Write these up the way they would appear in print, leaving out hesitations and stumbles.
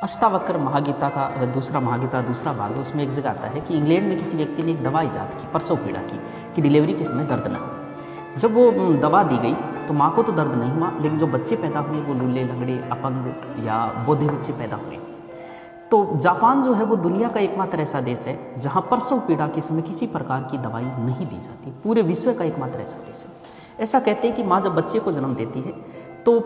अष्टावक्र महागीता का दूसरा महागीता दूसरा भाग है, उसमें एक जगह आता है कि इंग्लैंड में किसी व्यक्ति ने एक दवा ईजाद की प्रसव पीड़ा की कि डिलीवरी के समय दर्द न हो। जब वो दवा दी गई तो माँ को तो दर्द नहीं हुआ, लेकिन जो बच्चे पैदा हुए वो लूले लंगड़े अपंग या बोधे बच्चे पैदा हुए। तो जापान जो है वो दुनिया का एकमात्र ऐसा देश है जहाँ प्रसव पीड़ा के समय किसी प्रकार की दवाई नहीं दी जाती, पूरे विश्व का एकमात्र ऐसा देश है। ऐसा कहते हैं कि माँ जब बच्चे को जन्म देती है तो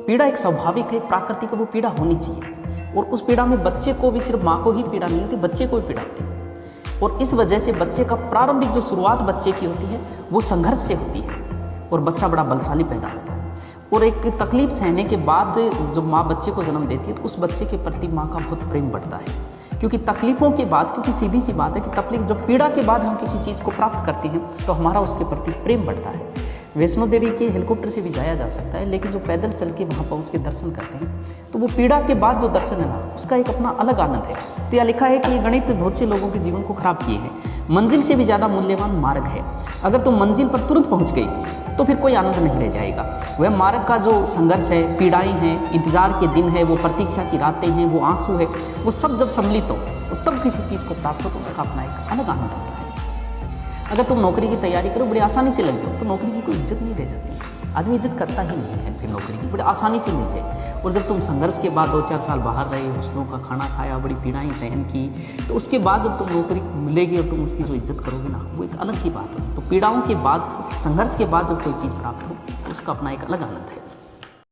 पीड़ा एक स्वाभाविक है, एक प्राकृतिक वो पीड़ा होनी चाहिए, और उस पीड़ा में बच्चे को भी, सिर्फ माँ को ही पीड़ा नहीं होती, बच्चे को भी पीड़ा होती है। और इस वजह से बच्चे का प्रारंभिक जो शुरुआत बच्चे की होती है वो संघर्ष से होती है और बच्चा बड़ा बलशाली पैदा होता है। और एक तकलीफ सहने के बाद जब माँ बच्चे को जन्म देती है तो उस बच्चे के प्रति माँ का बहुत प्रेम बढ़ता है, क्योंकि तकलीफ़ों के बाद, क्योंकि सीधी सी बात है कि तकलीफ जब पीड़ा के बाद हम किसी चीज़ को प्राप्त करते हैं तो हमारा उसके प्रति प्रेम बढ़ता है। वैष्णो देवी के हेलीकॉप्टर से भी जाया जा सकता है, लेकिन जो पैदल चल के वहाँ पहुँच के दर्शन करते हैं तो वो पीड़ा के बाद जो दर्शन है ना, उसका एक अपना अलग आनंद है। तो यह लिखा है कि ये गणित बहुत से लोगों के जीवन को खराब किए हैं। मंजिल से भी ज़्यादा मूल्यवान मार्ग है। अगर तुम मंजिल पर तुरंत पहुँच गई तो फिर कोई आनंद नहीं रह जाएगा। वह मार्ग का जो संघर्ष है, पीड़ाएँ हैं, इंतजार के दिन है, वो प्रतीक्षा की रातें हैं, वो आंसू है, वो सब जब सम्मिलित हो तब किसी चीज़ को प्राप्त हो तो उसका अपना एक अलग आनंद होता है। अगर तुम नौकरी की तैयारी करो, बड़ी आसानी से लग जाओ तो नौकरी की कोई इज्जत नहीं रह जाती। आदमी इज्जत करता ही नहीं है फिर नौकरी की, बड़ी आसानी से मिल जाए। और जब तुम संघर्ष के बाद 2-4 साल बाहर रहे, हुस्नों का खाना खाया, बड़ी पीड़ाएँ सहन की, तो उसके बाद जब तुम नौकरी मिलेगी और तुम उसकी जो इज्जत करोगे ना, वो एक अलग ही बात होगी। तो पीड़ाओं के बाद, संघर्ष के बाद जब कोई चीज़ प्राप्त हो तो उसका अपना एक अलग आनंद है।